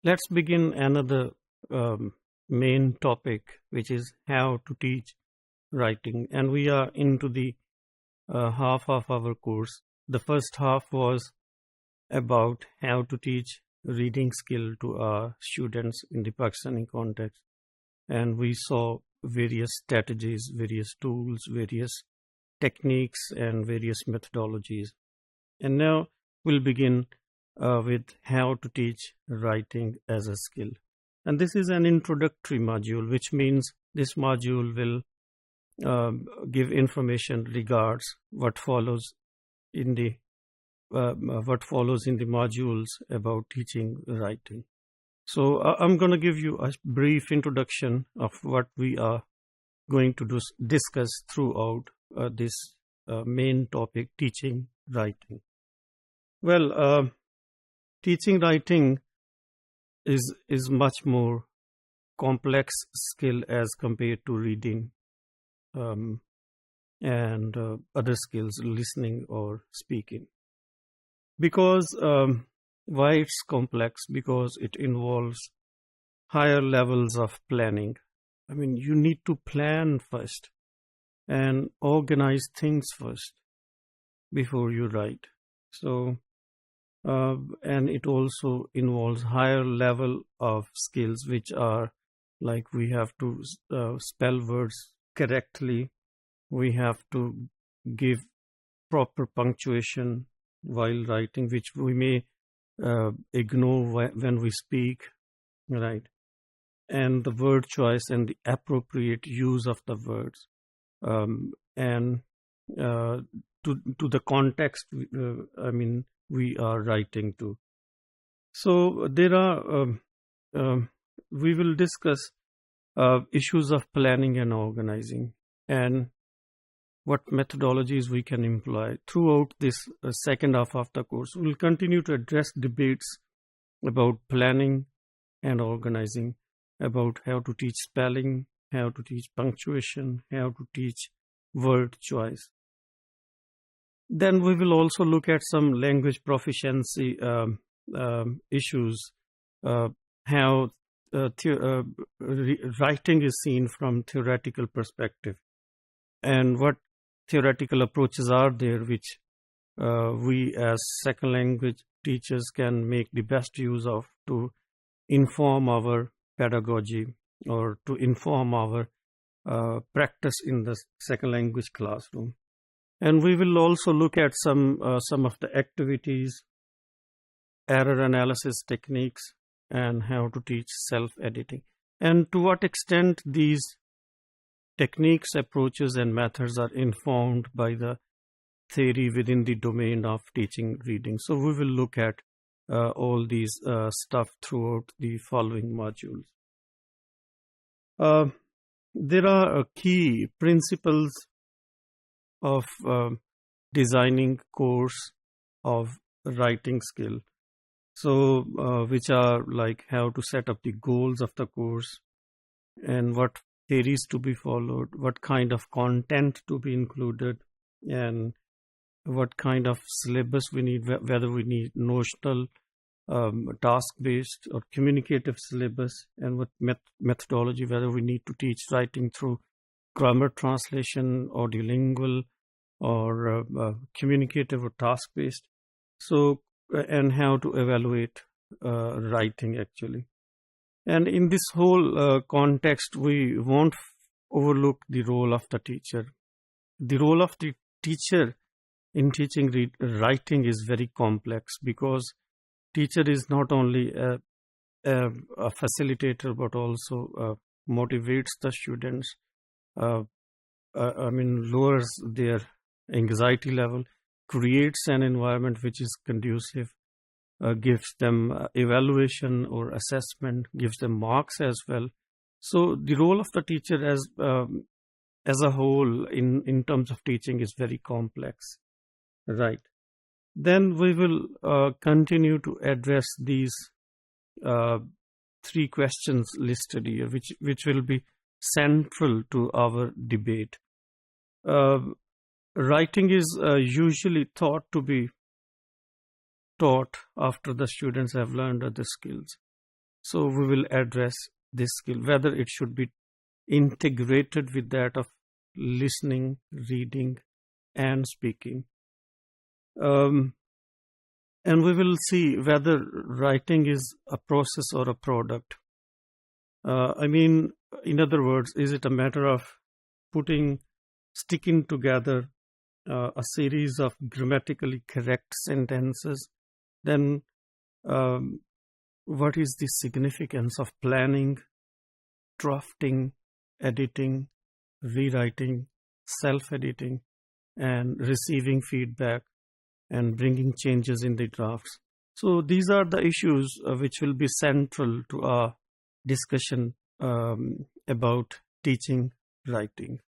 Let's begin another main topic, which is how to teach writing. And we are into the half of our course. The first half was about how to teach reading skill to our students in the Pakistani context. And we saw various strategies, various tools, various techniques, and various methodologies. And now we'll begin with how to teach writing as a skill. And this is an introductory module, which means this module will give information regards what follows in the modules about teaching writing. So I'm going to give you a brief introduction of what we are going to discuss throughout this main topic, teaching writing. Well, teaching writing is much more complex skill as compared to reading and other skills, listening or speaking. Because why it's complex? Because it involves higher levels of planning. I mean, you need to plan first and organize things first before you write. So, and it also involves higher level of skills, which are like we have to spell words correctly. We have to give proper punctuation while writing, which we may ignore when we speak, right? And the word choice and the appropriate use of the words, and to the context, we are writing to. So there are, we will discuss issues of planning and organizing and what methodologies we can employ throughout this second half of the course. We'll continue to address debates about planning and organizing, about how to teach spelling, how to teach punctuation, how to teach word choice. Then we will also look at some language proficiency issues, how writing is seen from theoretical perspective, and what theoretical approaches are there which we as second language teachers can make the best use of to inform our pedagogy or to inform our practice in the second language classroom. And we will also look at some of the activities, error analysis techniques, and how to teach self-editing, and to what extent these techniques, approaches, and methods are informed by the theory within the domain of teaching reading. So we will look at all these stuff throughout the following modules. There are key principles of designing course of writing skill. So which are like how to set up the goals of the course and what theories to be followed, what kind of content to be included, and what kind of syllabus we need, whether we need notional, task-based or communicative syllabus, and what methodology, whether we need to teach writing through grammar translation, audiolingual, or communicative or task-based. So, and how to evaluate writing actually. And in this whole context, we won't overlook the role of the teacher. The role of the teacher in teaching writing is very complex, because teacher is not only a facilitator but also motivates the students, lowers their anxiety level, creates an environment which is conducive, gives them evaluation or assessment, gives them marks as well. So the role of the teacher as a whole in terms of teaching is very complex, right? Then we will continue to address these three questions listed here, which will be central to our debate. Writing is usually thought to be taught after the students have learned other skills. So we will address this skill, whether it should be integrated with that of listening, reading, and speaking. And we will see whether writing is a process or a product. In other words, is it a matter of sticking together a series of grammatically correct sentences? Then what is the significance of planning, drafting, editing, rewriting, self-editing, and receiving feedback and bringing changes in the drafts? So these are the issues which will be central to our discussion about teaching writing.